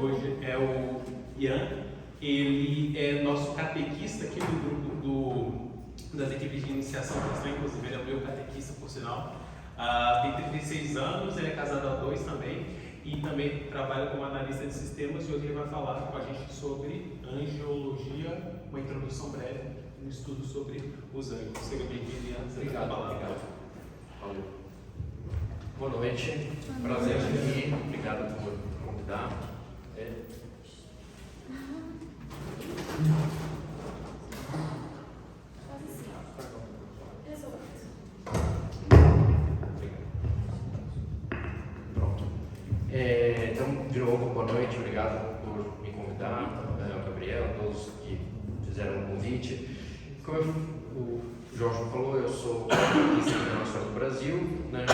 Hoje é o Ian, ele é nosso catequista aqui do grupo das equipes de iniciação cristã, inclusive ele é o meu catequista, por sinal. Tem 36 anos, ele é casado há 2 também e também trabalha como analista de sistemas e hoje ele vai falar com a gente sobre angiologia, uma introdução breve, um estudo sobre os anjos. Seja bem-vindo, Ian. Obrigado. Valeu. Boa noite, prazer estar aqui, obrigado por convidar. Pronto. Então, de novo, boa noite, obrigado por me convidar, ao Gabriel, a todos que fizeram o convite. Como o Jorge falou, eu sou catequista da Nossa Senhora do Brasil, né,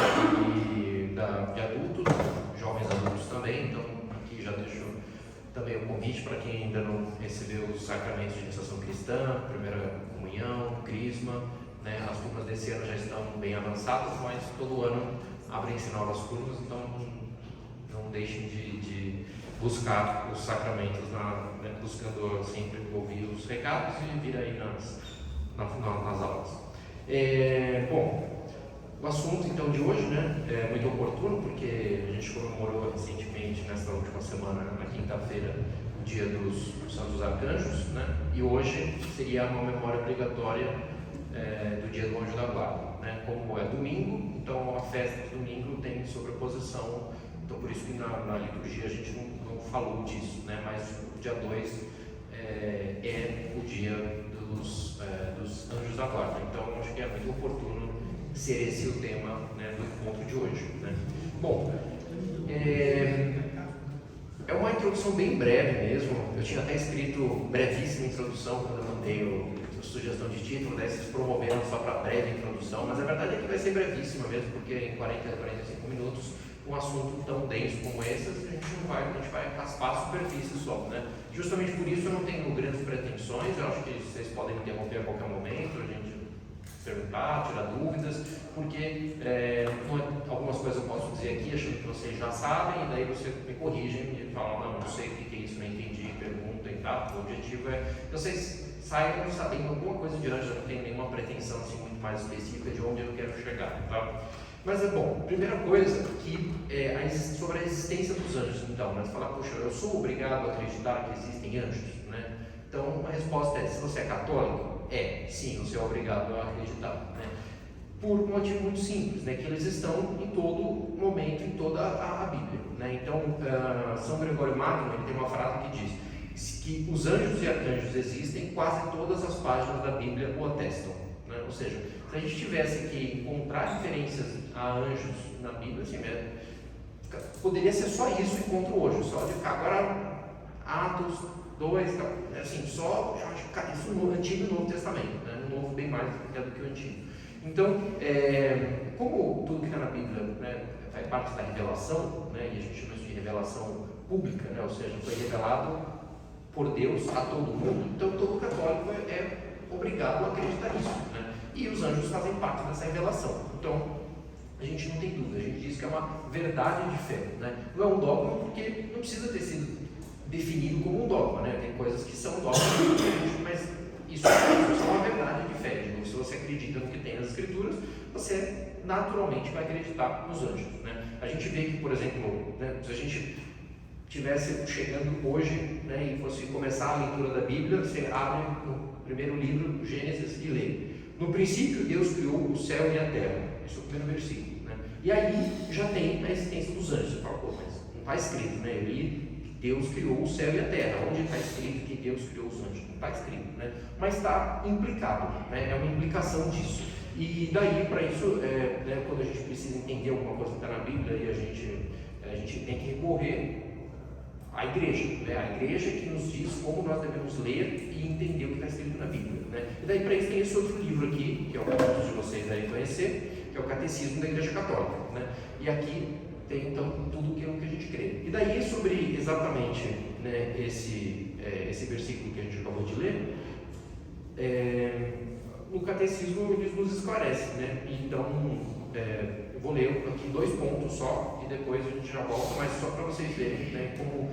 e de adultos, jovens adultos também, então aqui já deixo também o convite para quem ainda não recebeu os sacramentos de iniciação cristã, primeira comunhão, crisma, né, as turmas desse ano já estão bem avançadas, mas todo ano abrem-se novas turmas, então não deixem de buscar os sacramentos, buscando sempre ouvir os recados e vir aí nas aulas. Bom, o assunto então de hoje, né, é muito oportuno porque a gente comemorou recentemente, nesta última semana, na quinta-feira, o dia dos Santos Arcanjos, né, e hoje seria uma memória obrigatória do dia do Anjo da Guarda, né, como é domingo, então a festa de domingo tem sobreposição, então por isso que na liturgia a gente não falou disso, né, mas o dia 2 é o dia dos Anjos da Guarda, então acho que é muito oportuno ser esse o tema, né, do encontro de hoje, né. Bom, é uma introdução bem breve mesmo, eu tinha até escrito brevíssima introdução quando eu mandei a sugestão de título, daí vocês promoveram só para breve introdução, mas a verdade é que vai ser brevíssima mesmo, porque em 40 a 45 minutos um assunto tão denso como esse, a gente vai raspar a superfície só, né? Justamente por isso eu não tenho grandes pretensões, eu acho que vocês podem me interromper a qualquer momento, a gente perguntar, tirar dúvidas, porque algumas coisas eu posso dizer aqui achando que vocês já sabem, e daí vocês me corrigem e falam, não sei o que é isso, não entendi, perguntem, tá? O objetivo é que vocês saibam sabendo alguma coisa de anjo, eu não tenho nenhuma pretensão assim, muito mais específica de onde eu quero chegar, tá? Mas primeira coisa sobre a existência dos anjos, então, né? Você fala, poxa, eu sou obrigado a acreditar que existem anjos, né? Então a resposta é, se você é católico, sim, você é obrigado a acreditar, né? Por um motivo muito simples, né? Que eles estão em todo momento, em toda a Bíblia, né? Então, São Gregório Magno, ele tem uma frase que diz que os anjos e arcanjos existem, quase todas as páginas da Bíblia o atestam, né? Ou seja, se a gente tivesse que encontrar referências a anjos na Bíblia, assim, poderia ser só isso encontro hoje, só de ficar agora Atos 2, assim, só isso no Antigo e Novo Testamento, né? No Novo bem mais do que o Antigo. Então, como tudo que está na Bíblia, né, faz parte da revelação, né, e a gente chama isso de revelação pública, né, ou seja, foi revelado por Deus a todo mundo, então todo católico é obrigado a acreditar nisso, né? E os anjos fazem parte dessa revelação. Então, a gente não tem dúvida, a gente diz que é uma verdade de fé, né? Não é um dogma porque não precisa ter sido definido como um dogma, né? Tem coisas que são dogmas, mas isso é uma verdade de fé. Então, se você acredita no que tem nas Escrituras, você naturalmente vai acreditar nos anjos, né? A gente vê que, por exemplo, né, se a gente estivesse chegando hoje, né, e fosse começar a leitura da Bíblia, você abre no primeiro livro, Gênesis, e lê. No princípio, Deus criou o céu e a terra. Esse é o primeiro versículo, né? E aí já tem a existência dos anjos. Você fala, mas não está escrito, né? Eu li que Deus criou o céu e a terra. Onde está escrito que Deus criou os anjos? Não está escrito, né? Mas está implicado, né? É uma implicação disso. E daí, para isso, né, quando a gente precisa entender alguma coisa que está na Bíblia, e a gente tem que recorrer à igreja, né? A igreja que nos diz como nós devemos ler e entender o que está escrito na Bíblia, né? E daí para isso tem esse outro livro aqui, que é o que muitos de vocês devem conhecer, que é o Catecismo da Igreja Católica, né? E aqui tem então tudo aquilo que a gente crê. E daí sobre exatamente, né, esse versículo que a gente acabou de ler, o Catecismo eles nos esclarece, né? Então eu vou ler aqui 2 pontos só e depois a gente já volta, mas só para vocês verem, né, como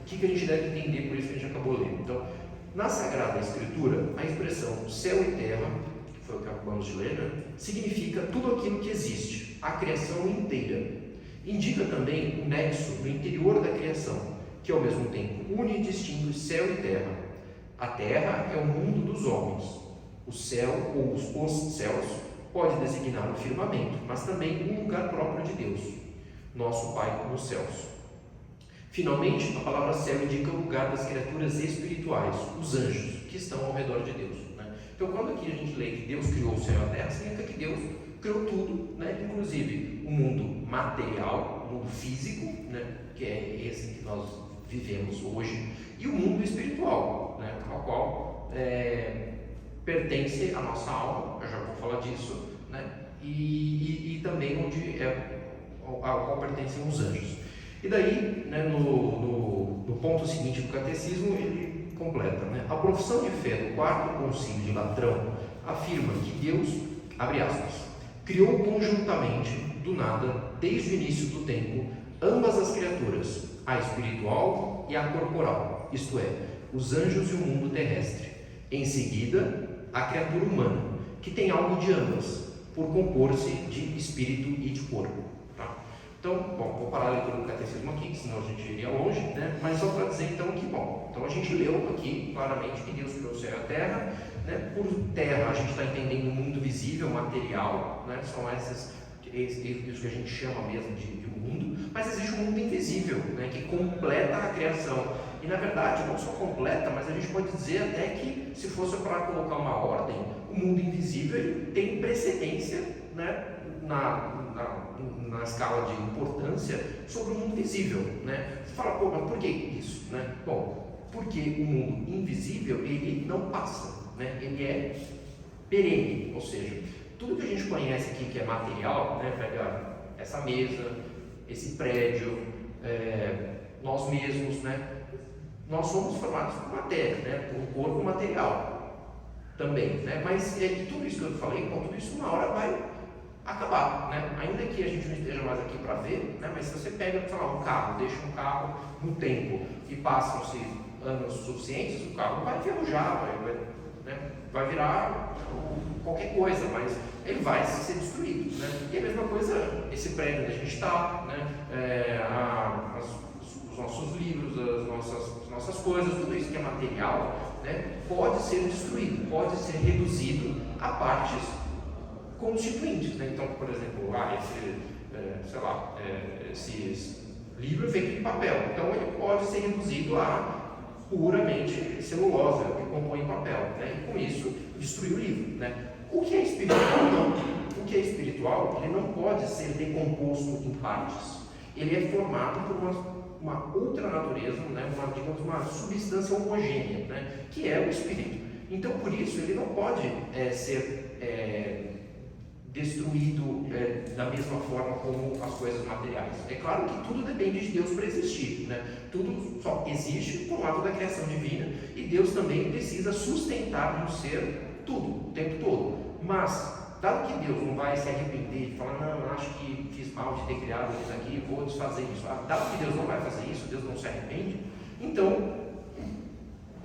O que a gente deve entender por isso que a gente acabou lendo? Então, na Sagrada Escritura, a expressão céu e terra, que foi o que acabamos de ler, né, significa tudo aquilo que existe, a criação inteira. Indica também o nexo no interior da criação, que ao mesmo tempo une e distingue céu e terra. A terra é o mundo dos homens. O céu ou os céus pode designar o firmamento, mas também um lugar próprio de Deus, nosso Pai nos céus. Finalmente, a palavra céu indica o lugar das criaturas espirituais, os anjos, que estão ao redor de Deus, né? Então, quando aqui a gente lê que Deus criou o céu e a terra, significa que Deus criou tudo, né? Inclusive o mundo material, o mundo físico, né? Que é esse que nós vivemos hoje, e o mundo espiritual, né? Ao qual pertence a nossa alma, eu já vou falar disso, né? E também ao qual pertencem os anjos. E daí, né, no ponto seguinte do catecismo, ele completa, né? A profissão de fé do quarto concílio de Latrão afirma que Deus, abre aspas, criou conjuntamente, do nada, desde o início do tempo, ambas as criaturas, a espiritual e a corporal, isto é, os anjos e o mundo terrestre. Em seguida, a criatura humana, que tem algo de ambas, por compor-se de espírito e de corpo. Então, bom, vou parar a leitura do catecismo aqui, senão a gente iria longe, né? Mas só para dizer então que, bom, então a gente leu aqui claramente que Deus criou o céu e a terra, né? Por terra a gente está entendendo o mundo visível, material, né? São isso que a gente chama mesmo de mundo, mas existe um mundo invisível, né? Que completa a criação. E na verdade, não só completa, mas a gente pode dizer até que, se fosse para colocar uma ordem, o mundo invisível ele tem precedência, né? Na escala de importância sobre o mundo visível, né? Você fala, pô, mas por que isso, né? Bom, porque o mundo invisível, ele não passa, né? Ele é perene, ou seja, tudo que a gente conhece aqui que é material, né? Pega essa mesa, esse prédio, nós mesmos, né? Nós somos formados por matéria, né? Por um corpo material também, né? Mas tudo isso que eu falei, bom, tudo isso uma hora vai acabar, né? Ainda que a gente não esteja mais aqui para ver, né? Mas se você pega, sei lá, um carro, deixa um carro no tempo e passam-se anos suficientes, o carro vai enferrujar, vai virar qualquer coisa, mas ele vai ser destruído, né? E a mesma coisa, esse prédio onde a gente está, né? Os nossos livros, as nossas coisas, tudo isso que é material, né? Pode ser destruído, pode ser reduzido a partes constituintes, né? Então, por exemplo, esse livro é feito de papel, então ele pode ser reduzido a puramente celulose, que compõe papel, né? E com isso destruir o livro, né? O que é espiritual não. O que é espiritual, ele não pode ser decomposto em partes. Ele é formado por uma outra natureza, né? uma substância homogênea, né? Que é o espírito. Então, por isso, ele não pode ser destruído da mesma forma como as coisas materiais. É claro que tudo depende de Deus para existir, né? Tudo só existe por um ato da criação divina e Deus também precisa sustentar no ser tudo, o tempo todo. Mas, dado que Deus não vai se arrepender de falar, não, acho que fiz mal de ter criado isso aqui, vou desfazer isso. Dado que Deus não vai fazer isso, Deus não se arrepende, então,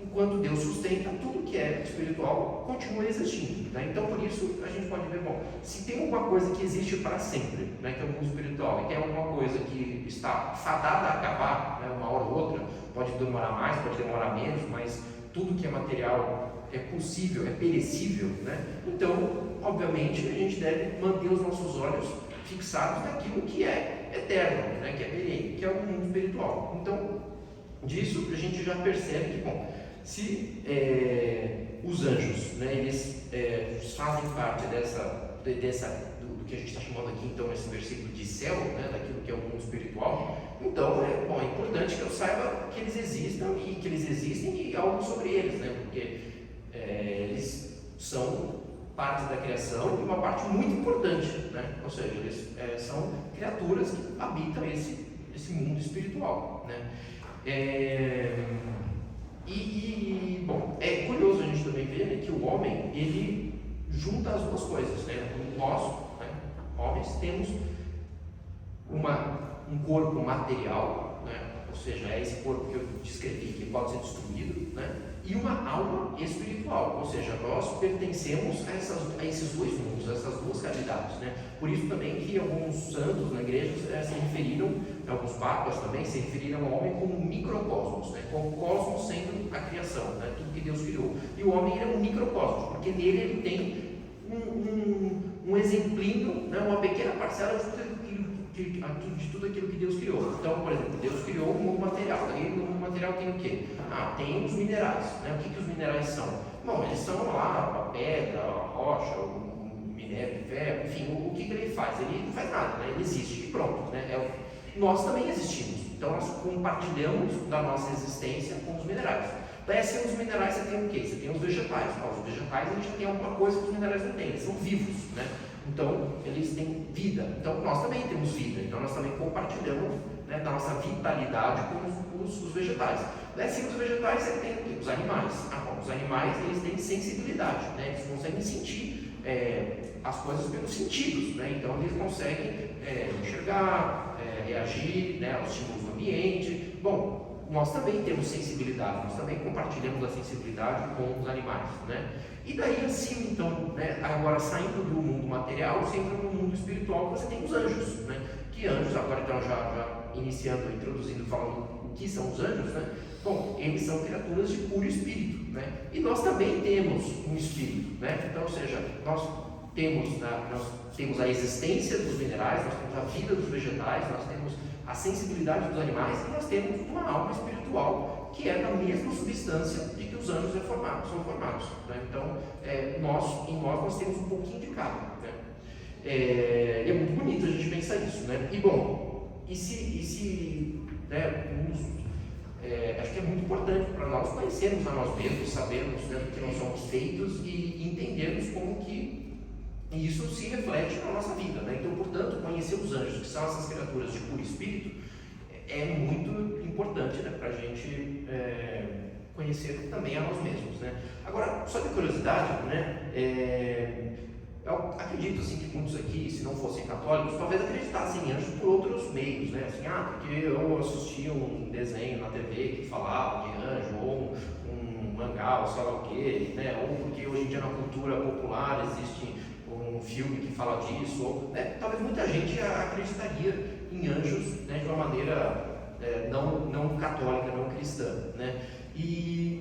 enquanto Deus sustenta, tudo que é espiritual continua existindo, né? Então, por isso, a gente pode ver, bom, se tem alguma coisa que existe para sempre, né, que é o mundo espiritual, e tem alguma coisa que está fadada a acabar, né, uma hora ou outra, pode demorar mais, pode demorar menos, mas tudo que é material é possível, é perecível, né? Então, obviamente, a gente deve manter os nossos olhos fixados naquilo que é eterno, né, que é perene, que é o mundo espiritual. Então, disso a gente já percebe que, bom, se os anjos, né, eles fazem parte do que a gente está chamando aqui, então, esse versículo de céu, né, daquilo que é o mundo espiritual, então, é importante que eu saiba que eles existam e que eles existem e algo sobre eles, né, porque eles são parte da criação e uma parte muito importante, né, ou seja, eles são criaturas que habitam esse mundo espiritual, né. Bom, é curioso a gente também ver, né, que o homem, ele junta as duas coisas, né? Nós, né, homens, temos um corpo material, né, ou seja, é esse corpo que eu descrevi que pode ser destruído, né? E uma alma espiritual, ou seja, nós pertencemos a esses dois mundos, a essas duas realidades, né? Por isso também que alguns santos na igreja se referiram, alguns papas também se referiram ao homem como um microcosmos, né? Com o cosmos sendo a criação, né? Tudo que Deus criou. E o homem é um microcosmos, porque nele ele tem um exemplinho, né? Uma pequena parcela de tudo aquilo que Deus criou. Então, por exemplo, Deus criou o mundo material. Daí no mundo material tem o quê? Tem os minerais, né? O que os minerais são? Bom, eles são lá a pedra, a rocha, o minério de ferro, enfim, o que ele faz? Ele não faz nada, né? Ele existe e pronto, né? Nós também existimos, então nós compartilhamos da nossa existência com os minerais. Daí, assim, os minerais você tem o quê? Você tem os vegetais. Os vegetais, a gente tem alguma coisa que os minerais não têm, eles são vivos, né? Então, eles têm vida. Então, nós também temos vida. Então, nós também compartilhamos, né, da nossa vitalidade com os vegetais. Daí, assim, os vegetais, você tem o quê? Os animais. Os animais, eles têm sensibilidade, né? Eles conseguem sentir as coisas pelos sentidos, né? Então, eles conseguem enxergar, reagir, né, aos estímulos do ambiente. Bom, nós também temos sensibilidade, nós também compartilhamos a sensibilidade com os animais, né? E daí assim, então, né, agora saindo do mundo material, você entra no mundo espiritual, você tem os anjos, né? Que anjos, agora então já iniciando, introduzindo, falando o que são os anjos, né? Bom, eles são criaturas de puro espírito, né? E nós também temos um espírito, né? Então, ou seja, nós temos a existência dos minerais, nós temos a vida dos vegetais, nós temos a sensibilidade dos animais e nós temos uma alma espiritual que é da mesma substância de que os anjos são formados, né? Então, em nós temos um pouquinho de cada, né? E é muito bonito a gente pensar isso, né? E bom, acho que é muito importante para nós conhecermos a nós mesmos, sabermos, né, do que nós somos feitos e entendermos como que isso se reflete na nossa vida, né? Então, portanto, conhecer os anjos, que são essas criaturas de puro espírito, é muito importante, né, para a gente conhecer também a nós mesmos, né? Agora, só de curiosidade, né, eu acredito assim, que muitos aqui, se não fossem católicos, talvez acreditassem em anjos por outros meios, né? Assim, porque eu assisti um desenho na TV que falava de anjo, ou um mangá, ou sei lá o quê, né? Ou porque hoje em dia na cultura popular existe um filme que fala disso, ou, né? Talvez muita gente acreditaria em anjos, né, de uma maneira não católica, não cristã, né?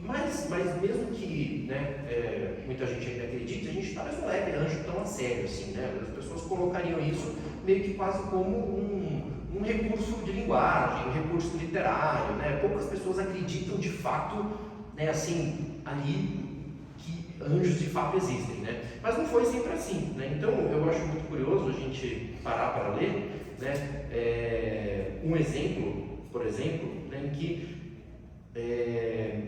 Mas mesmo que, né, muita gente ainda acredite, a gente talvez não leve anjo tão a sério assim, né? As pessoas colocariam isso meio que quase como um recurso de linguagem, um recurso literário, né? Poucas pessoas acreditam de fato, né, assim, ali que anjos de fato existem, né? Mas não foi sempre assim, né? Então eu acho muito curioso a gente parar para ler, né, um exemplo, por exemplo, né, em que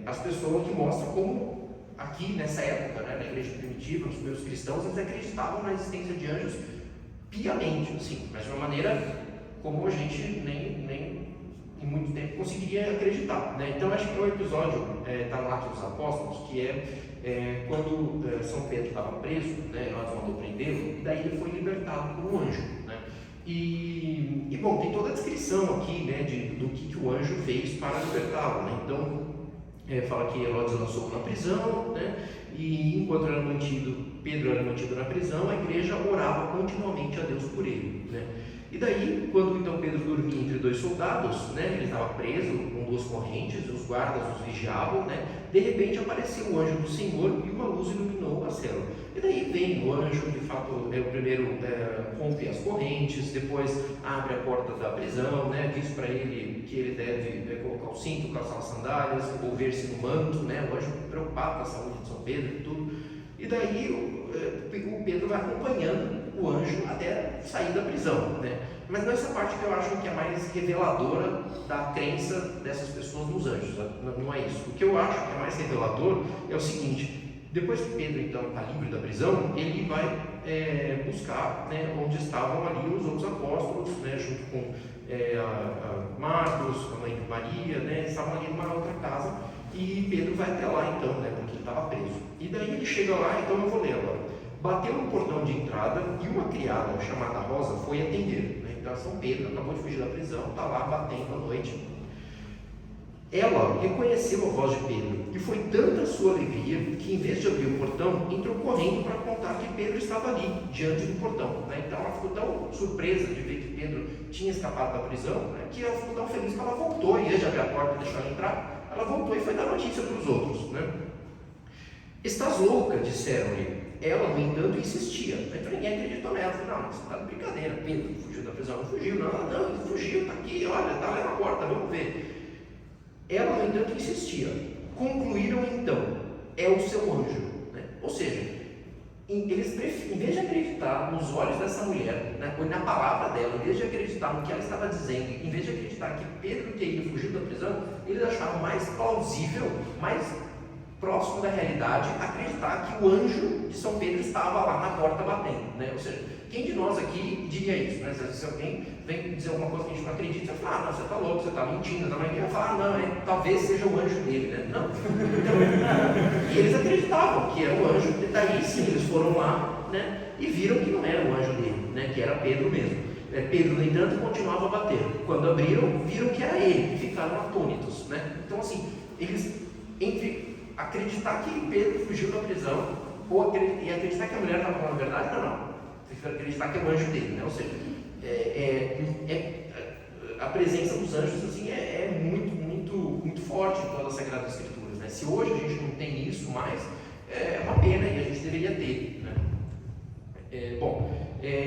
as pessoas que mostram como aqui nessa época, né, na igreja primitiva, os primeiros cristãos, eles acreditavam na existência de anjos piamente, assim, mas de uma maneira como a gente nem em muito tempo conseguiria acreditar, né? Então acho que o episódio está no Atos dos Apóstolos, que quando São Pedro estava preso, né, nós mandou prendê-lo, e daí ele foi libertado por um anjo, né? E bom, tem toda a descrição aqui, né, do que o anjo fez para libertá-lo, né? Então, fala que Herodes lançou na prisão, né? E enquanto Pedro era mantido na prisão, a igreja orava continuamente a Deus por ele, né? E daí, quando então Pedro dormia entre dois soldados, né, ele estava preso com duas correntes, os guardas os vigiavam, né? De repente apareceu o anjo do Senhor e uma luz iluminou a cela. E daí vem o anjo, de fato, o primeiro rompe as correntes, depois abre a porta da prisão, né? Diz para ele que ele deve colocar o cinto, calçar as sandálias, envolver-se no manto, né? O anjo preocupado com a saúde de São Pedro e tudo. E daí o Pedro vai acompanhando o anjo até sair da prisão, né? Mas nessa parte que eu acho que é mais reveladora da crença dessas pessoas nos anjos, não é isso. O que eu acho que é mais revelador é o seguinte: depois que Pedro então está livre da prisão, ele vai buscar, né, onde estavam ali os outros apóstolos, né, junto com a Marcos, a mãe de Maria, né, estavam ali numa outra casa, e Pedro vai até lá então, né, porque ele estava preso. E daí ele chega lá, então eu vou ler agora. Bateu no portão de entrada e uma criada chamada Rosa foi atender, né? Então São Pedro acabou de fugir da prisão, está lá batendo à noite. Ela reconheceu a voz de Pedro, e foi tanta a sua alegria que, em vez de abrir o portão, entrou correndo para contar que Pedro estava ali, diante do portão. Né? Então ela ficou tão surpresa de ver que Pedro tinha escapado da prisão, né, que ela ficou tão feliz que ela voltou, em vez de abrir a porta e deixar ele entrar, ela voltou e foi dar notícia para os outros. Né? Estás louca, disseram-lhe. Ela, no entanto, insistia. Então ninguém acreditou nela. Falou, não, você está de brincadeira. Pedro fugiu da prisão. Não fugiu, não, ele fugiu, está aqui, olha, está lá na porta, vamos ver. Ela, no entanto, insistia. Concluíram então, é o seu anjo. Né? Ou seja, eles em vez de acreditar nos olhos dessa mulher, né, na palavra dela, em vez de acreditar no que ela estava dizendo, em vez de acreditar que Pedro teria fugido da prisão, eles acharam mais plausível, mais próximo da realidade, acreditar que o anjo de São Pedro estava lá na porta batendo. Né? Ou seja, quem de nós aqui diria isso? Né? Se alguém vem dizer alguma coisa que a gente não acredita, você fala, não, você está louco, você está mentindo, não, ninguém vai falar, não, talvez seja o anjo dele, né? Não. Então, e eles acreditavam que era o anjo, e daí sim, eles foram lá, né, e viram que não era o anjo dele, né, que era Pedro mesmo. Pedro, no entanto, continuava a bater. Quando abriram, viram que era ele, e ficaram atônitos. Né? Então, assim, eles, entre acreditar que Pedro fugiu da prisão, e acreditar que a mulher estava falando a verdade, não. Acreditar que é o anjo dele, né? Ou seja, a presença dos anjos assim, é muito forte em todas as Sagradas Escrituras. Né? Se hoje a gente não tem isso mais, é uma pena e a gente deveria ter. Né?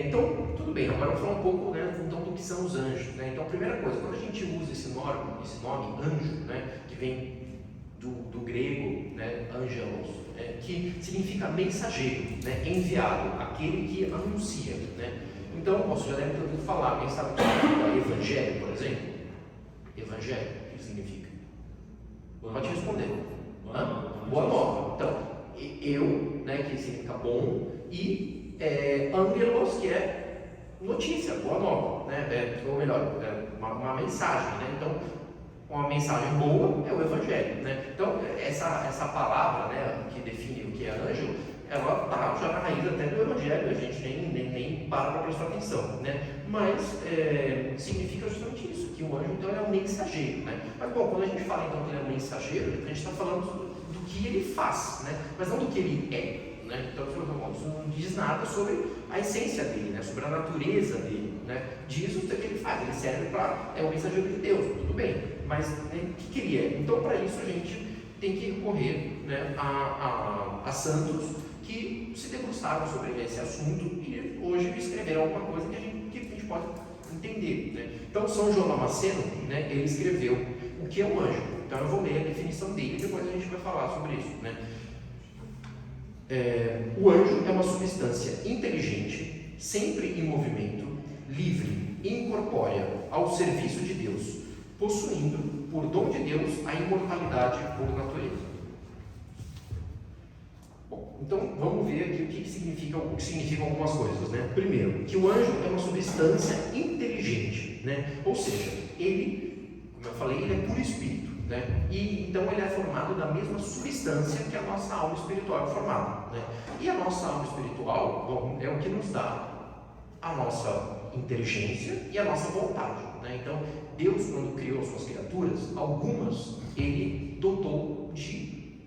Então, tudo bem, agora vamos falar um pouco, né, então, do que são os anjos. Né? Então, a primeira coisa, quando a gente usa esse nome anjo, né, que vem do grego, né, angelos, que significa mensageiro, né, enviado, aquele que anuncia. Né? Então, você já deve ter ouvido falar, quem sabe o que significa evangelho, por exemplo? Evangelho, o que significa? Pode responder. Boa nova. Então, eu, né, que significa bom, e angelos, que é notícia, boa nova, né? Ou melhor, uma mensagem. Né? Então, uma mensagem boa é o Evangelho. Né? Então, essa palavra, né, que define o que é anjo, ela está já na raiz até do Evangelho, a gente nem para prestar atenção. Né? Mas significa justamente isso, que o anjo então é um mensageiro. Né? Mas, bom, quando a gente fala então que ele é um mensageiro, a gente está falando do que ele faz, né? Mas não do que ele é. Né? Então, isso não diz nada sobre a essência dele, né? Sobre a natureza dele. Né? Diz o que ele faz, ele serve para. É um mensageiro de Deus, tudo bem. Mas o que ele é? Então, para isso, a gente tem que recorrer, né, a santos que se debruçaram sobre esse assunto e hoje escreveram alguma coisa que a gente pode entender. Né? Então, São João Damasceno, né, ele escreveu o que é um anjo. Então, eu vou ler a definição dele e depois a gente vai falar sobre isso. Né? O anjo é uma substância inteligente, sempre em movimento, livre e incorpórea ao serviço de Deus, possuindo, por dom de Deus, a imortalidade por natureza. Bom, então vamos ver aqui o que significam algumas coisas. Né? Primeiro, que o anjo é uma substância inteligente, né? Ou seja, ele, como eu falei, ele é puro espírito. Né? E então ele é formado da mesma substância que a nossa alma espiritual é formada. Né? E a nossa alma espiritual, bom, é o que nos dá a nossa inteligência e a nossa vontade. Né? Então, Deus, quando criou suas criaturas, algumas Ele dotou de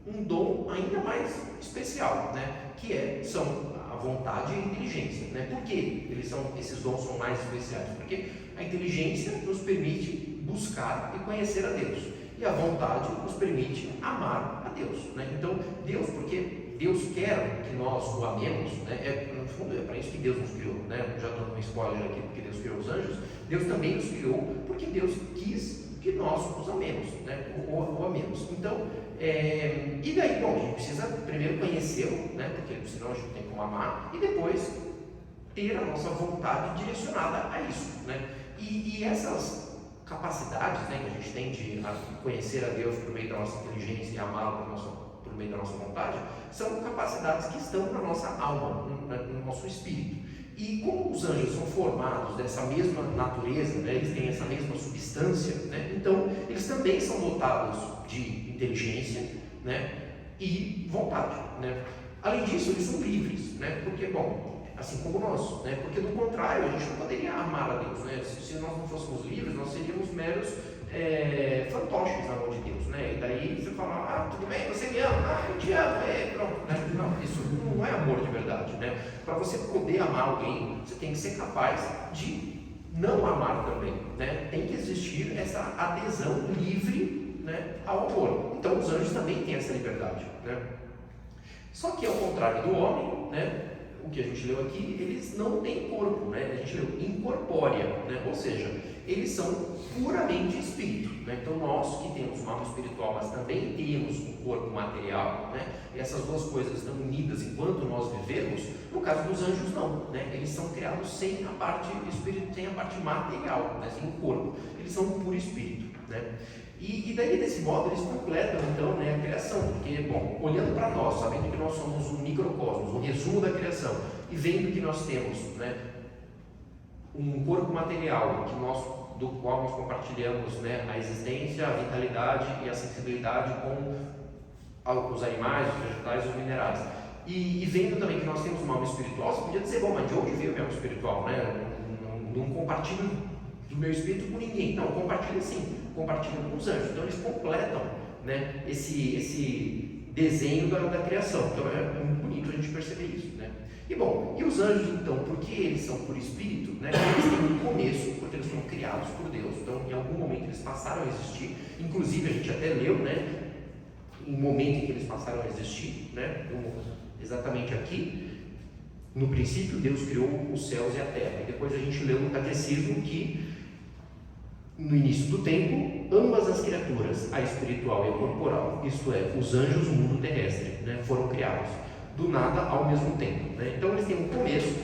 um dom ainda mais especial, né? Que são a vontade e a inteligência. Né? Por que esses dons são mais especiais? Porque a inteligência nos permite buscar e conhecer a Deus, e a vontade nos permite amar a Deus. Né? Então, Deus, porque Deus quer que nós o amemos, né? No fundo é para isso que Deus nos criou. Né? Já dando um spoiler aqui, porque Deus criou os anjos, Deus também nos criou porque Deus quis que nós os amemos, né? o amemos. Então, e daí, bom, a gente precisa primeiro conhecê-lo, né? Porque senão a gente tem como amar, e depois ter a nossa vontade direcionada a isso. Né? E essas capacidades, né, que a gente tem de conhecer a Deus por meio da nossa inteligência e amá-lo por meio da nossa vontade, são capacidades que estão na nossa alma, no nosso espírito. E como os anjos são formados dessa mesma natureza, né, eles têm essa mesma substância, né, então eles também são dotados de inteligência, né, e vontade. Né. Além disso, eles são livres, né, porque, bom, assim como nós, né? Porque do contrário, a gente não poderia amar a Deus. Né? Se nós não fôssemos livres, nós seríamos meros fantoches na mão de Deus, né? E daí você fala, ah, tudo bem, você me ama, eu te amo, pronto, né? Não, isso não é amor de verdade, né? Para você poder amar alguém, você tem que ser capaz de não amar também, né? Tem que existir essa adesão livre, né, ao amor. Então os anjos também têm essa liberdade, né? Só que ao contrário do homem, né, o que a gente leu aqui, eles não têm corpo, né? A gente leu incorpórea, né? Ou seja, eles são puramente espírito, né? Então nós que temos uma alma espiritual, mas também temos um corpo material, né? E essas duas coisas estão unidas enquanto nós vivemos. No caso dos anjos não, né? Eles são criados sem a parte espírito, sem a parte material, né? Sem o corpo. Eles são puro espírito, né? E daí, desse modo, eles completam, então, né, a criação, porque, bom, olhando para nós, sabendo que nós somos um microcosmos, um resumo da criação, e vendo que nós temos, né, um corpo material do qual nós compartilhamos, né, a existência, a vitalidade e a sensibilidade com os animais, os vegetais e os minerais, e vendo também que nós temos uma alma espiritual, você podia dizer, bom, mas de onde veio a minha alma espiritual, né? Não compartilho do meu espírito com ninguém. Não, compartilha sim, compartilha com os anjos. Então eles completam, né, esse desenho da criação. Então é muito bonito a gente perceber isso, né? E bom, e os anjos então, porque eles são por espírito, né? Eles têm um começo, porque eles foram criados por Deus. Então em algum momento eles passaram a existir. Inclusive a gente até leu, né, em um momento em que eles passaram a existir, né? Exatamente aqui. No princípio Deus criou os céus e a terra. E depois a gente leu no catecismo que no início do tempo, ambas as criaturas, a espiritual e a corporal, isto é, os anjos e o mundo terrestre, né, foram criados do nada ao mesmo tempo, né? Então eles têm um começo,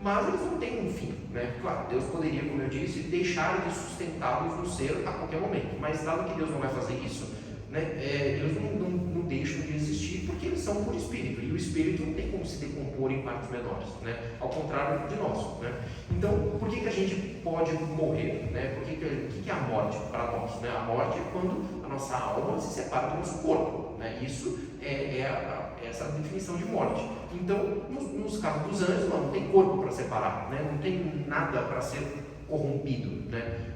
mas eles não têm um fim, né? Claro, Deus poderia, como eu disse, deixar de sustentá-los no ser a qualquer momento, mas dado que Deus não vai fazer isso, né, eles não deixam de existir porque eles são por espírito, e o espírito não tem como se decompor em partes menores, né? Ao contrário de nós, né? Então, por que a gente pode morrer, né? O que é a morte para nós, né? A morte é quando a nossa alma se separa do nosso corpo, né? Isso é essa definição de morte. Então, nos casos dos anjos, não tem corpo para separar, né? Não tem nada para ser corrompido, né?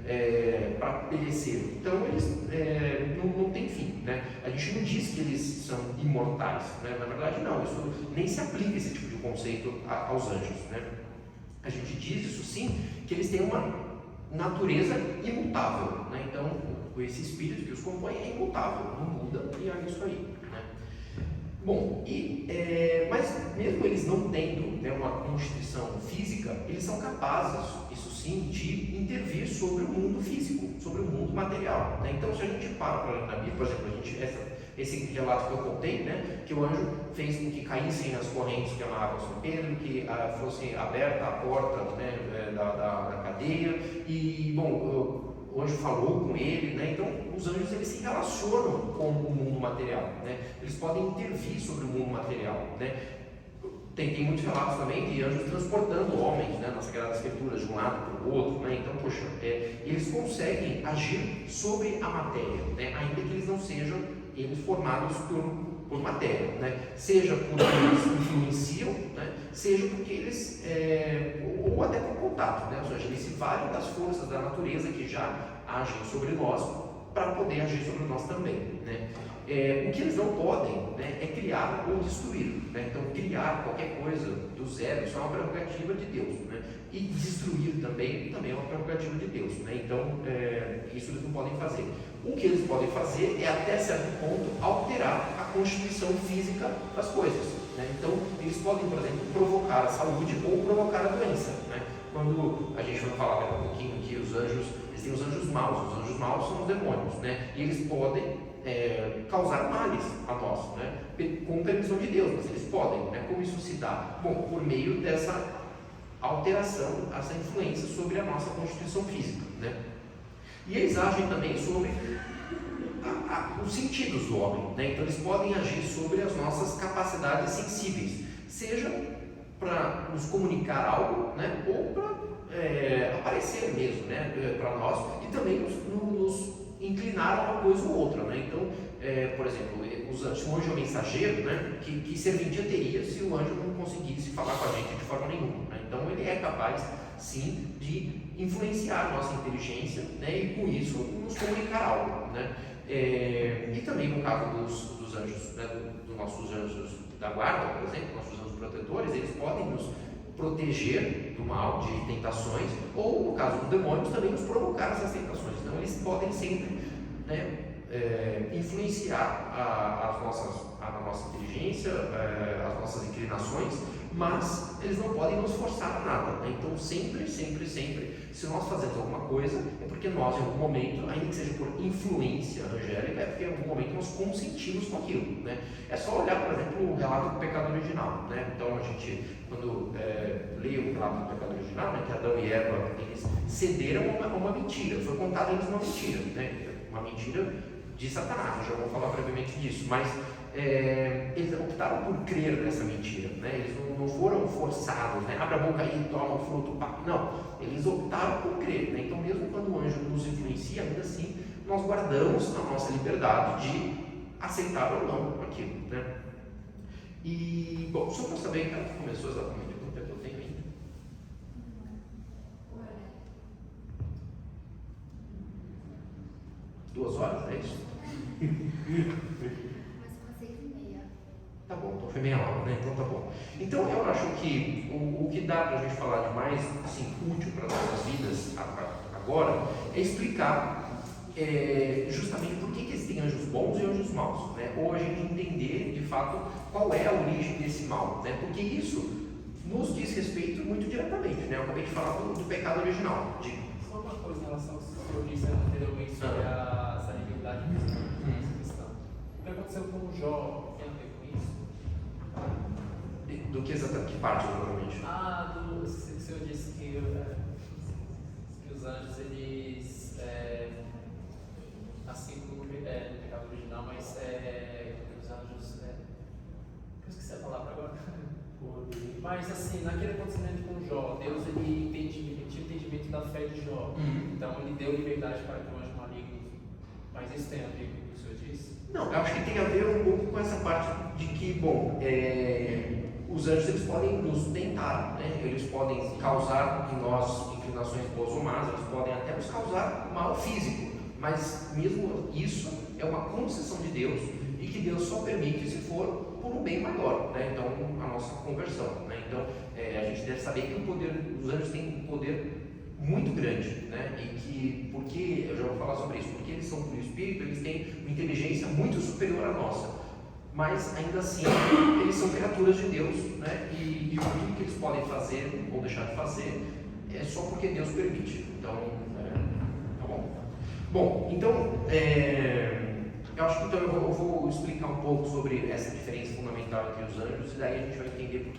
Para perecer. Então eles não tem fim, né? A gente não diz que eles são imortais, né? Na verdade não, isso nem se aplica esse tipo de conceito aos anjos, né? A gente diz isso sim, que eles têm uma natureza imutável, né? Então esse espírito que os compõe é imutável, não muda, e é isso aí, né? Bom, mas mesmo eles não tendo, né, uma constituição física, eles são capazes, isso sim, de intervir sobre o mundo físico, sobre o mundo material, né? Então, se a gente para ler na Bíblia, por exemplo, esse relato que eu contei, né, que o anjo fez com que caíssem as correntes que amarravam São Pedro, que fosse aberta a porta, né, da cadeia, e, bom, o anjo falou com ele, né? Então os anjos eles se relacionam com o mundo material, né? Eles podem intervir sobre o mundo material, né? Tem muitos relatos também de anjos transportando homens, né, nas Sagradas Escrituras de um lado para o outro, né? Então, poxa, eles conseguem agir sobre a matéria, né? Ainda que eles não sejam eles formados por matéria, né? Seja porque eles influenciam, né? Seja porque eles, ou até por contato, né? Ou seja, eles se valem das forças da natureza que já agem sobre nós para poder agir sobre nós também, né? O que eles não podem, né, é criar ou destruir, né? Então criar qualquer coisa do zero, isso é uma prerrogativa de Deus, né? E destruir também é uma prerrogativa de Deus, né? Então isso eles não podem fazer. O que eles podem fazer é até certo ponto alterar a constituição física das coisas, né? Então eles podem, por exemplo, provocar a saúde ou provocar a doença, né? Quando a gente vai falar daqui a pouquinho que os anjos têm os anjos maus são os demônios, né? E eles podem causar males a nós, né? Com permissão de Deus, mas eles podem, né? Como isso se dá? Bom, por meio dessa alteração, essa influência sobre a nossa constituição física, né? E eles agem também sobre os sentidos do homem, né? Então eles podem agir sobre as nossas capacidades sensíveis, seja para nos comunicar algo, né? Ou para aparecer mesmo, né? Para nós, e também nos inclinar a uma coisa ou outra, né? Então, por exemplo, se o anjo é o mensageiro, né, que serventia teria se o anjo não conseguisse falar com a gente de forma nenhuma, né? Então ele é capaz, sim, de influenciar a nossa inteligência, né, e com isso nos comunicar algo, né? E também no caso dos anjos, né, dos nossos anjos da guarda, por exemplo, nossos anjos protetores, eles podem nos proteger do mal, de tentações, ou no caso dos demônios, também nos provocar essas tentações. Então eles podem sempre, né, influenciar a nossa inteligência, as nossas inclinações, mas eles não podem nos forçar a nada, né? Então sempre, se nós fazemos alguma coisa, é porque nós em algum momento, ainda que seja por influência angélica, é porque em algum momento nós consentimos com aquilo, né? É só olhar, por exemplo, o relato do pecado original, né? Então a gente, quando lê o relato do pecado original, né, que Adão e Eva, eles cederam a uma mentira, foi contada a eles uma mentira, né? Uma mentira de Satanás, eu já vou falar brevemente disso, mas eles optaram por crer nessa mentira, né? Eles não foram forçados, né? Abre a boca aí, toma o fruto, pá. Não, eles optaram por crer, né? Então mesmo quando o anjo nos influencia, ainda assim nós guardamos a nossa liberdade de aceitar ou não aquilo, né? E, bom, só para saber, cara, que começou exatamente quanto tempo eu tenho ainda? 2 horas, é isso? Tá bom, então foi meia hora, né? Então tá bom. Então eu acho que o que dá para a gente falar de mais assim, útil para nossas vidas agora é explicar justamente por que existem anjos bons e anjos maus, né? Ou a gente entender de fato qual é a origem desse mal, né? Porque isso nos diz respeito muito diretamente, né? Eu acabei de falar do pecado original. Só uma coisa em relação ao que o senhor disse anteriormente sobre a salibilidade cristã. O que aconteceu com o Jó tem a ver com isso? Do que exatamente? Que parte, provavelmente? O senhor disse que os anjos, eles, assim como no pecado original, mas os anjos, eu esqueci a palavra agora. Mas assim, naquele acontecimento com Jó, Deus ele tinha entendimento da fé de Jó. Então ele deu liberdade para que o anjo maligno. Mas isso tem a ver com o que o senhor disse? Não, eu acho que tem a ver um pouco com essa parte de que, bom, os anjos eles podem nos tentar, né? Eles podem causar em nós inclinações boas ou más, eles podem até nos causar mal físico, mas mesmo isso é uma concessão de Deus e que Deus só permite se for por um bem maior, né? Então a nossa conversão, né? Então a gente deve saber que os anjos têm um poder muito grande, né? E que, porque, eu já vou falar sobre isso, porque eles são por espírito, eles têm uma inteligência muito superior à nossa, mas ainda assim eles são criaturas de Deus, né? E tudo que eles podem fazer ou deixar de fazer é só porque Deus permite. Então, tá bom? Bom, então eu acho que então eu vou explicar um pouco sobre essa diferença fundamental entre os anjos e daí a gente vai entender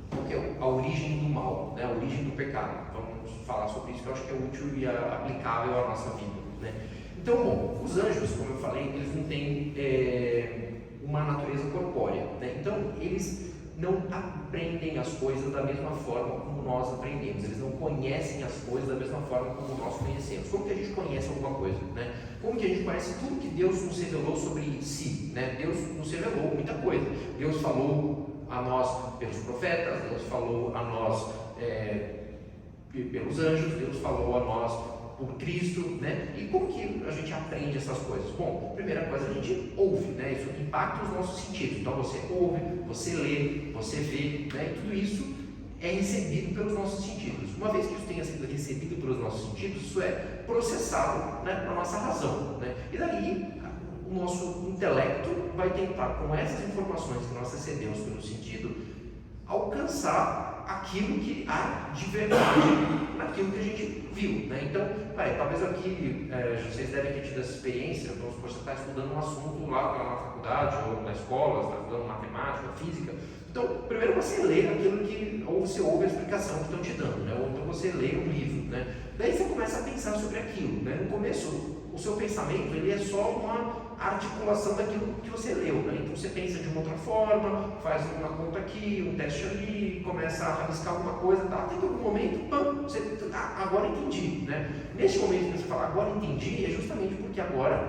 qual que é a origem do mal, né? A origem do pecado. Vamos falar sobre isso que eu acho que é útil e aplicável à nossa vida, né? Então, bom, os anjos, como eu falei, eles não têm uma natureza corpórea, né? Então, eles não aprendem as coisas da mesma forma como nós aprendemos, eles não conhecem as coisas da mesma forma como nós conhecemos. Como que a gente conhece alguma coisa, né? Como que a gente conhece tudo que Deus nos revelou sobre si, né? Deus nos revelou muita coisa. Deus falou a nós pelos profetas, Deus falou a nós pelos anjos, Deus falou a nós por Cristo, né? E como que a gente aprende essas coisas? Bom, primeira coisa, a gente ouve, né? Isso impacta os nossos sentidos. Então você ouve, você lê, você vê, né? E tudo isso é recebido pelos nossos sentidos. Uma vez que isso tenha sido recebido pelos nossos sentidos, isso é processado, né, na nossa razão, né? E daí o nosso intelecto vai tentar, com essas informações que nós recebemos pelo sentido, alcançar aquilo que há de verdade naquilo que a gente viu, né? Então, talvez aqui vocês devem ter tido essa experiência. Vamos supor, você está estudando um assunto lá na faculdade ou na escola, você está estudando matemática, física. Então, primeiro você lê aquilo que, ou você ouve a explicação que estão te dando, né? Ou então você lê um livro, né? Daí você começa a pensar sobre aquilo, né? No começo, o seu pensamento ele é só uma articulação daquilo que você leu, né? Então você pensa de uma outra forma, faz uma conta aqui, um teste ali, começa a rabiscar alguma coisa, tá? Até que algum momento, agora entendi, né? Nesse momento que você fala, agora entendi, é justamente porque agora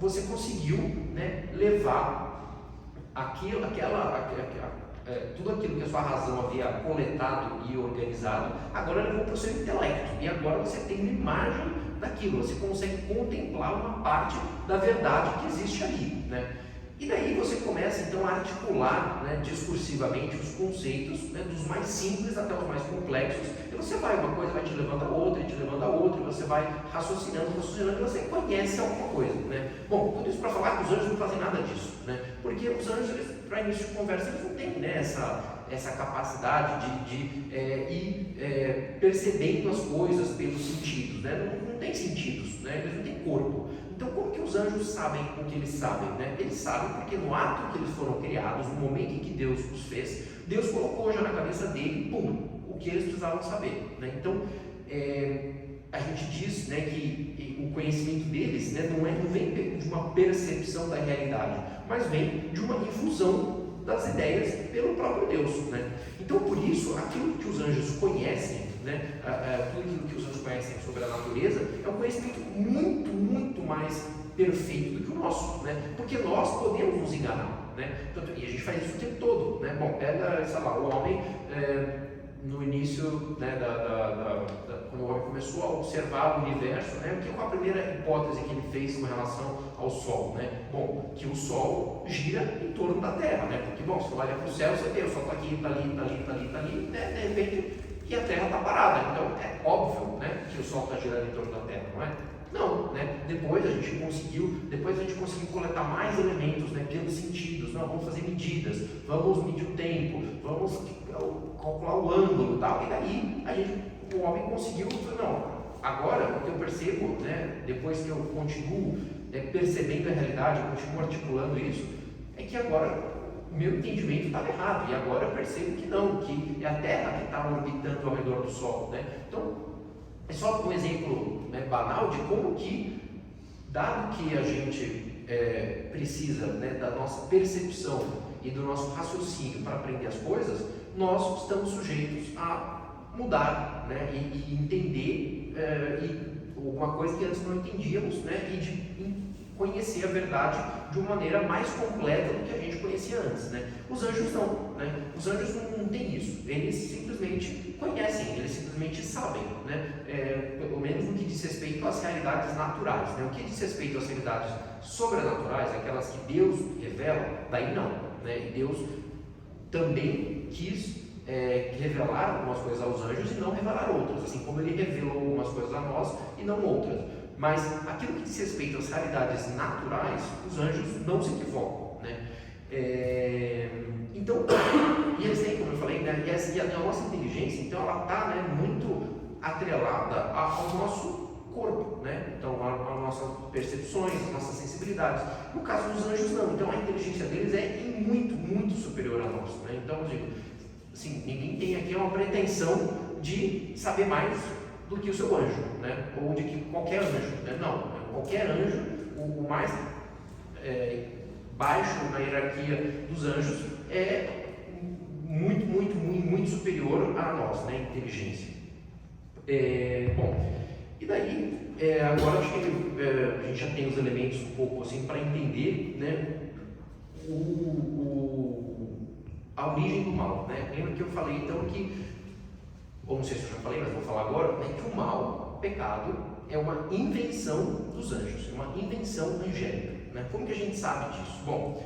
você conseguiu, né, levar tudo aquilo que a sua razão havia coletado e organizado, agora levou para o seu intelecto, e agora você tem uma imagem daquilo, você consegue contemplar uma parte da verdade que existe ali, né? E daí você começa então a articular, né, discursivamente os conceitos, né, dos mais simples até os mais complexos, e você vai, uma coisa vai te levando a outra, e te levando a outra, e você vai raciocinando, e você conhece alguma coisa, né? Bom, tudo isso para falar que os anjos não fazem nada disso, né? Porque os anjos, para início de conversa, eles não têm, né, essa capacidade de ir percebendo as coisas pelos sentidos, né? Não tem sentidos, né? Eles não têm corpo. Então, como que os anjos sabem o que eles sabem, né? Eles sabem porque no ato que eles foram criados, no momento em que Deus os fez, Deus colocou já na cabeça dele, pum, o que eles precisavam saber, né? Então, a gente diz, né, que o conhecimento deles, né, não vem de uma percepção da realidade, mas vem de uma infusão das ideias pelo próprio Deus, né? Então, por isso, aquilo que os anjos conhecem, né, tudo aquilo que os anjos conhecem sobre a natureza é um conhecimento muito, muito mais perfeito do que o nosso, né? Porque nós podemos nos enganar, né? E a gente faz isso o tempo todo, né? Bom, pega, sei lá, o homem no início, né, quando o homem começou a observar o universo, né, qual a primeira hipótese que ele fez com relação ao Sol, né? Bom, que o Sol gira em torno da Terra, né? Porque, bom, se você olha para o céu, você vê, o Sol está aqui, está ali, está ali, está ali, está ali, né? De repente, e a Terra está parada. Então, é óbvio, né, que o Sol está girando em torno da Terra, não é? Não, né? Depois a gente conseguiu coletar mais elementos, né, pelos sentidos. Não, vamos fazer medidas, vamos medir o tempo, vamos calcular o ângulo, tal. E daí o homem conseguiu. Não, agora o que eu percebo, né, depois que eu continuo percebendo a realidade, eu continuo articulando isso, é que agora o meu entendimento estava errado, e agora eu percebo que não, que é a Terra que está orbitando ao redor do Sol, né? Então, é só um exemplo, né, banal de como que, dado que a gente precisa, né, da nossa percepção e do nosso raciocínio para aprender as coisas, nós estamos sujeitos a mudar, né, e entender alguma coisa que antes não entendíamos, né, e de conhecer a verdade de uma maneira mais completa do que a gente conhecia antes, né? Os anjos não, né? Os anjos não têm isso, eles simplesmente conhecem, eles simplesmente sabem, né? Pelo menos no que diz respeito às realidades naturais, né? O que diz respeito às realidades sobrenaturais, aquelas que Deus revela, daí não, né? E Deus também quis revelar algumas coisas aos anjos e não revelar outras, assim como Ele revelou algumas coisas a nós e não outras. Mas aquilo que diz respeito às realidades naturais, os anjos não se equivocam, né? Então, e eles têm, como eu falei, né, e a nossa inteligência, então ela está, né, muito atrelada ao nosso corpo, né? Então, às nossas percepções, às nossas sensibilidades. No caso dos anjos, não. Então, a inteligência deles é muito, muito superior à nossa, né? Então, eu digo, assim, ninguém tem aqui uma pretensão de saber mais do que o seu anjo, né? Ou de que qualquer anjo, né? Não, qualquer anjo, o mais baixo na hierarquia dos anjos é muito, muito, muito, muito superior a nós, né? Inteligência. Bom, e daí, agora acho que a gente já tem os elementos um pouco assim para entender, né? A origem do mal, né? Lembra que eu falei então que, ou não sei se eu já falei, mas vou falar agora, né, que o mal, o pecado, é uma invenção dos anjos, é uma invenção angélica, né? Como que a gente sabe disso? Bom,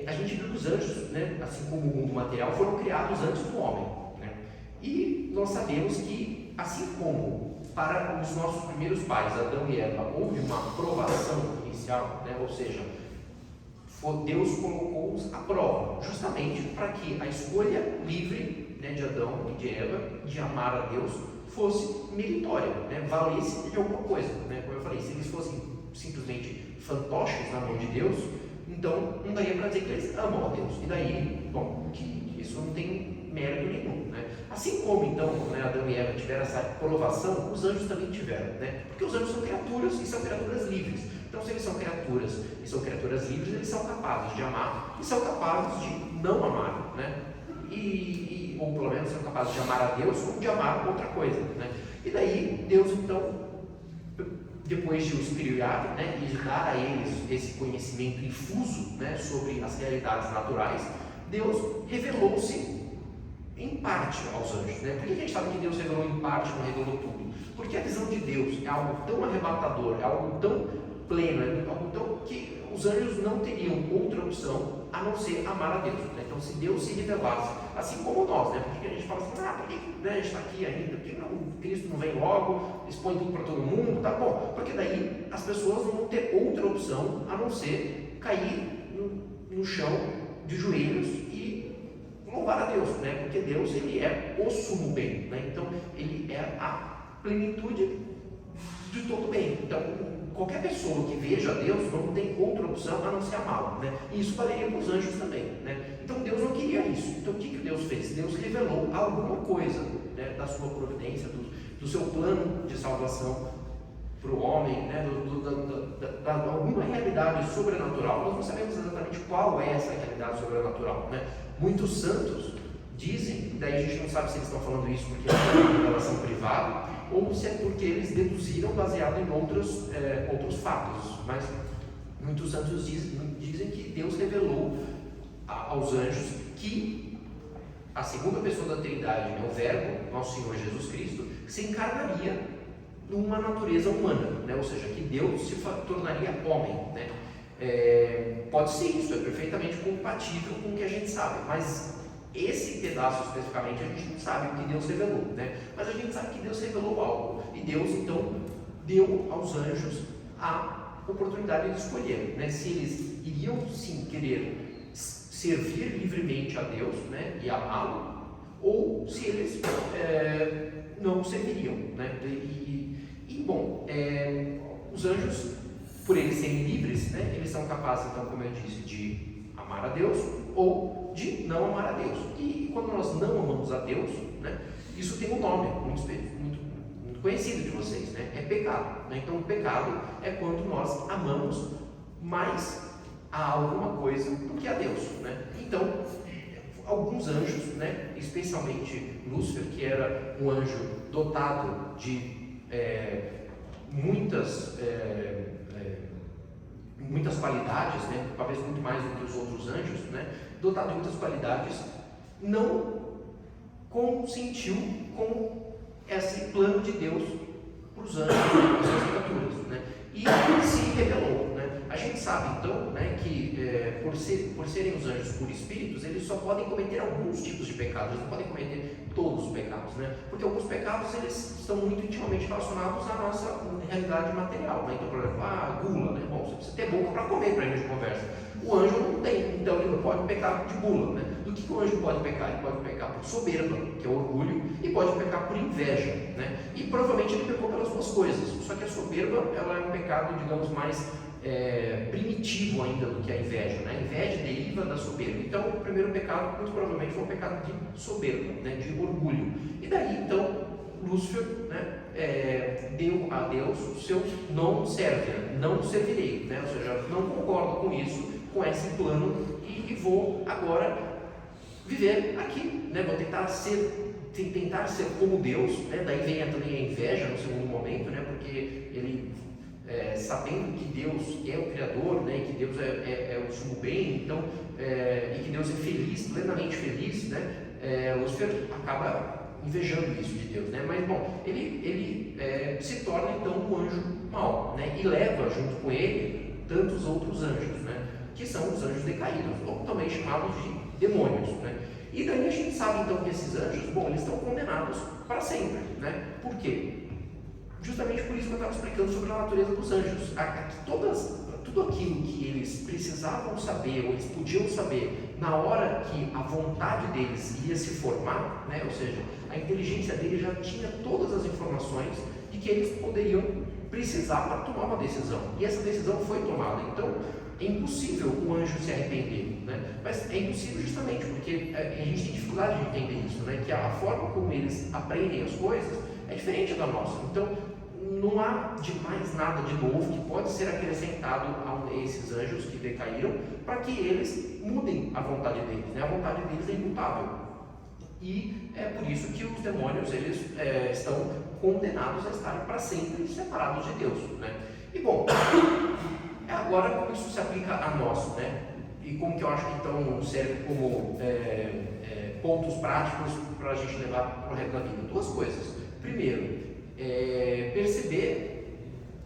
a gente viu que os anjos, né, assim como o mundo material, foram criados antes do homem, né? E nós sabemos que, assim como para os nossos primeiros pais, Adão e Eva, houve uma provação inicial, né? Ou seja, Deus colocou-os à prova, justamente para que a escolha livre, né, de Adão e de Eva de amar a Deus fosse meritória, né, valesse de alguma coisa, né? Como eu falei, se eles fossem simplesmente fantoches na mão de Deus, então não daria para dizer que eles amam a Deus, e daí, bom, que isso não tem mérito nenhum, né? Assim como então, né, Adão e Eva tiveram essa provação, os anjos também tiveram, né? Porque os anjos são criaturas e são criaturas livres. Então, se eles são criaturas e são criaturas livres, eles são capazes de amar e são capazes de não amar, né? Ou pelo menos são capazes de amar a Deus ou de amar outra coisa, né? E daí Deus então depois de os criar, né, e de dar a eles esse conhecimento infuso, né, sobre as realidades naturais, Deus revelou-se em parte aos anjos. Né? Por que a gente sabe que Deus revelou em parte, não revelou tudo? Porque a visão de Deus é algo tão arrebatador, é algo tão pleno, é algo tão que os anjos não teriam outra opção a não ser amar a Deus. Né? Então, se Deus se revelasse, assim como nós, né? Por que a gente fala assim, por que, né, a gente está aqui ainda? Por que não, Cristo não vem logo, expõe tudo para todo mundo? Tá bom, porque daí as pessoas não vão ter outra opção a não ser cair no chão de joelhos e louvar a Deus, né? Porque Deus, ele é o sumo bem, né? Então ele é a plenitude de todo bem. Então qualquer pessoa que veja Deus não tem outra opção a não ser amá-lo, né? E isso valeria para os anjos também, né? Então Deus não queria isso. Então o que Deus fez? Deus revelou alguma coisa, né, da sua providência, do seu plano de salvação para o homem, né, alguma realidade sobrenatural. Nós não sabemos exatamente qual é essa realidade sobrenatural, né? Muitos santos dizem, daí a gente não sabe se eles estão falando isso porque é uma relação privada ou se é porque eles deduziram baseado em outros fatos, mas muitos santos dizem que Deus revelou aos anjos que a segunda pessoa da Trindade, né, o Verbo, nosso Senhor Jesus Cristo, se encarnaria numa natureza humana, né? Ou seja, que Deus se tornaria homem, né? Pode ser isso, é perfeitamente compatível com o que a gente sabe, mas esse pedaço especificamente a gente não sabe o que Deus revelou, né? Mas a gente sabe que Deus revelou algo, e Deus então deu aos anjos a oportunidade de escolher, né? Se eles iriam sim querer servir livremente a Deus, né, e amá-lo, ou se eles não serviriam, né? Bom, os anjos, por eles serem livres, né, eles são capazes, então, como eu disse, de amar a Deus ou de não amar a Deus. E quando nós não amamos a Deus, né, isso tem um nome muito conhecido de vocês, né, é pecado. Né? Então, o pecado é quando nós amamos mais a alguma coisa do que a Deus. Né? Então, alguns anjos, né, especialmente Lúcifer, que era um anjo dotado de muitas qualidades, né, talvez muito mais do que os outros anjos, né, dotado de muitas qualidades, não consentiu com esse plano de Deus para os anjos, para as suas criaturas, né, e se rebelou. Né. A gente sabe então, né, que por serem os anjos por espíritos, eles só podem cometer alguns tipos de pecados, eles não podem cometer todos os pecados, né? Porque alguns pecados eles estão muito intimamente relacionados à nossa realidade material, né? Então, por exemplo, a gula, né? Bom, você precisa ter boca para comer para a gente conversa. O anjo não tem, então ele não pode pecar de gula, né? Do que o anjo pode pecar? Ele pode pecar por soberba, que é orgulho, e pode pecar por inveja, né? E provavelmente ele pecou pelas duas coisas, só que a soberba ela é um pecado, digamos, mais primitivo ainda do que a inveja, né? A inveja deriva da soberba. Então, o primeiro pecado, muito provavelmente, foi um pecado de soberba, né? De orgulho. E daí, então, Lúcifer, né, deu a Deus o seu não serve, não servirei, né? Ou seja, não concordo com isso, com esse plano e vou agora viver aqui, né? Vou tentar ser como Deus, né? Daí vem também a inveja no segundo momento, né? Porque ele sabendo que Deus é o Criador, né, e que Deus é o sumo bem, então, e que Deus é feliz, plenamente feliz, né, Lúcifer acaba invejando isso de Deus, né, mas bom, ele se torna então um anjo mau, né, e leva junto com ele tantos outros anjos, né, que são os anjos decaídos, ou também chamados de demônios, né. E daí a gente sabe então que esses anjos, bom, eles estão condenados para sempre, né, por quê? Justamente por isso que eu estava explicando sobre a natureza dos anjos. Tudo aquilo que eles precisavam saber, ou eles podiam saber, na hora que a vontade deles ia se formar, né? Ou seja, a inteligência deles já tinha todas as informações de que eles poderiam precisar para tomar uma decisão. E essa decisão foi tomada. Então, é impossível o anjo se arrepender, né? Mas é impossível justamente porque a gente tem dificuldade de entender isso, né? Que a forma como eles aprendem as coisas é diferente da nossa. Então, não há de mais nada de novo que pode ser acrescentado a esses anjos que decaíram para que eles mudem a vontade deles, né? A vontade deles é imutável. E é por isso que os demônios eles estão condenados a estarem para sempre separados de Deus, né? E bom, agora como isso se aplica a nós, né? E como que eu acho que então serve como pontos práticos para a gente levar para o resto da vida? Duas coisas. Primeiro, perceber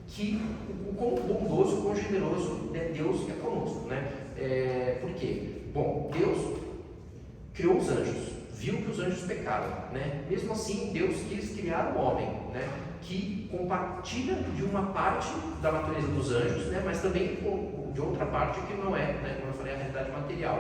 que o quão bondoso, o quão generoso Deus é conosco, né? Por quê? Bom, Deus criou os anjos, viu que os anjos pecaram, né? Mesmo assim, Deus quis criar o homem, né? Que compartilha de uma parte da natureza dos anjos, né? Mas também de outra parte que não é, né? Como eu falei, a realidade material.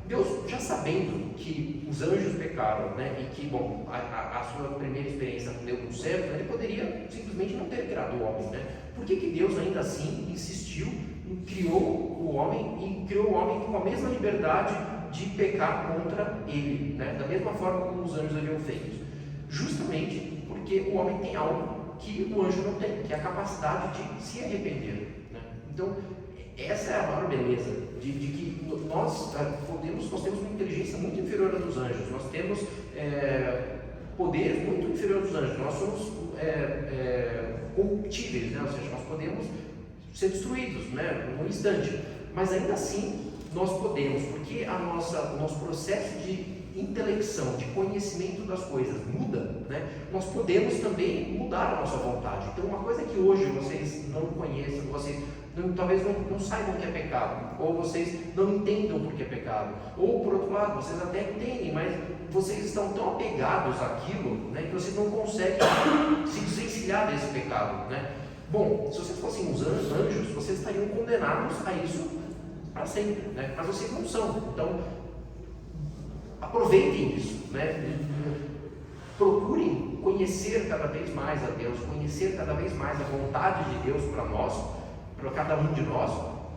Deus, já sabendo que os anjos pecaram, né? E que, bom, a sua primeira experiência não deu muito certo, né? Ele poderia simplesmente não ter criado o homem, né? Por que Deus ainda assim insistiu e criou o homem e criou o homem com a mesma liberdade de pecar contra ele, né? Da mesma forma como os anjos haviam feito? Justamente porque o homem tem algo que o anjo não tem, que é a capacidade de se arrepender, né? Então, essa é a maior beleza de que nós temos uma inteligência muito inferior à dos anjos, nós temos poderes muito inferiores aos anjos, nós somos corruptíveis, né? Ou seja, nós podemos ser destruídos, né? Num instante, mas ainda assim nós podemos, porque o nosso processo de intelecção, de conhecimento das coisas muda, né? Nós podemos também mudar a nossa vontade. Então, uma coisa que hoje vocês não conheçam, vocês talvez não saibam que é pecado, ou vocês não entendam porque é pecado, ou por outro lado, vocês até entendem, mas vocês estão tão apegados àquilo, né, que vocês não conseguem se desvencilhar desse pecado, né? Bom, se vocês fossem os anjos, vocês estariam condenados a isso para sempre, né? Mas vocês não são. Então, aproveitem isso, né? Procurem conhecer cada vez mais a Deus, conhecer cada vez mais a vontade de Deus para nós, para cada um de nós,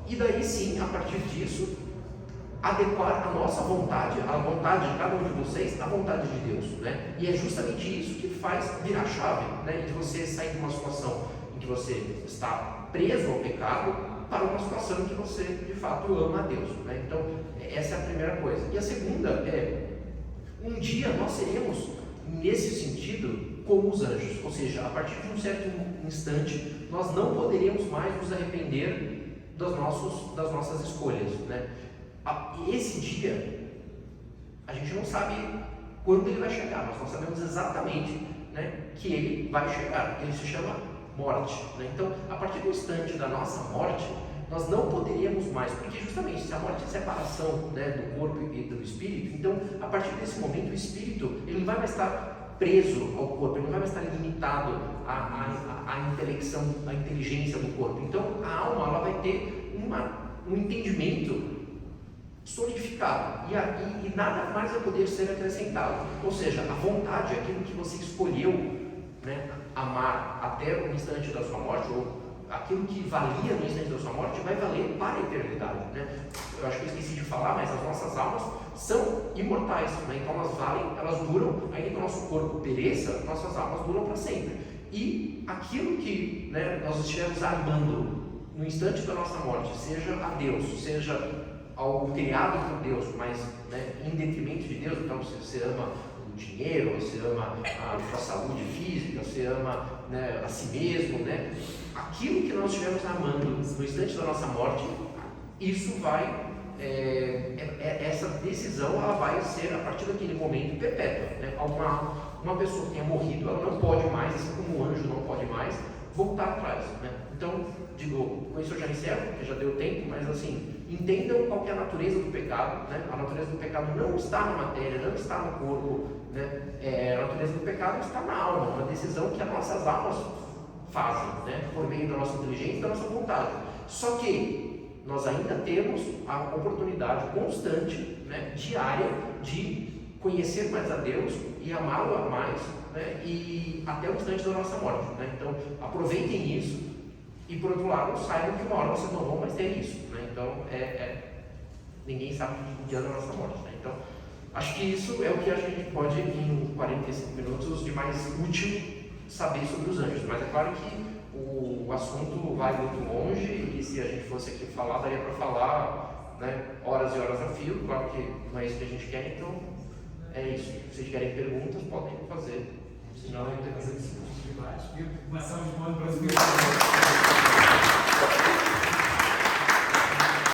e daí sim, a partir disso, adequar a nossa vontade, a vontade de cada um de vocês, à vontade de Deus, né? E é justamente isso que faz virar chave, né? De você sair de uma situação em que você está preso ao pecado para uma situação em que você de fato ama a Deus, né? Então, essa é a primeira coisa. E a segunda um dia nós seremos, nesse sentido, como os anjos, ou seja, a partir de um certo instante, nós não poderíamos mais nos arrepender das nossas escolhas, né? Esse dia, a gente não sabe quando ele vai chegar, nós não sabemos exatamente, né, que ele vai chegar. Ele se chama morte, né? Então, a partir do instante da nossa morte, nós não poderíamos mais, porque justamente se a morte é separação, né, do corpo e do espírito, então a partir desse momento o espírito ele não vai mais estar preso ao corpo, ele não vai mais estar limitado à inteligência do corpo. Então a alma ela vai ter um entendimento solidificado e nada mais vai poder ser acrescentado. Ou seja, a vontade, aquilo que você escolheu, né, amar até o instante da sua morte, ou aquilo que valia no instante da sua morte, vai valer para a eternidade, né? Eu acho que eu esqueci de falar, mas as nossas almas são imortais, né? Então elas valem, elas duram, ainda que o nosso corpo pereça, nossas almas duram para sempre. E aquilo que, né, nós estivermos amando no instante da nossa morte, seja a Deus, seja ao criado por Deus, mas, né, em detrimento de Deus, então se você ama o dinheiro, você ama a sua saúde física, você ama, né, a si mesmo, né? Aquilo que nós estivermos amando no instante da nossa morte, isso vai, essa decisão ela vai ser a partir daquele momento perpétua, né? Uma pessoa que tenha morrido, ela não pode mais, assim como o anjo não pode mais, voltar atrás, né? Então, com isso eu já encerro, porque já deu tempo, mas assim, entendam qual que é a natureza do pecado, né? A natureza do pecado não está na matéria, não está no corpo, né? A natureza do pecado está na alma, uma decisão que as nossas almas fazem, né? Por meio da nossa inteligência e da nossa vontade. Só que nós ainda temos a oportunidade constante, né, diária, de conhecer mais a Deus e amá-lo mais, né, e até o instante da nossa morte, né? Então, aproveitem isso e, por outro lado, saibam que uma hora vocês não vão mais ter isso, né? Então, ninguém sabe o dia da nossa morte, né? Então, acho que isso é o que a gente pode, em 45 minutos, de mais útil saber sobre os anjos. Mas é claro que o assunto vai muito longe e se a gente fosse aqui falar, daria para falar, né, horas e horas a fio. Claro que não é isso que a gente quer, então é isso. Se vocês tiverem perguntas, podem fazer. Senão não tem fazer fazer discursos demais. Uma salva de palmas para os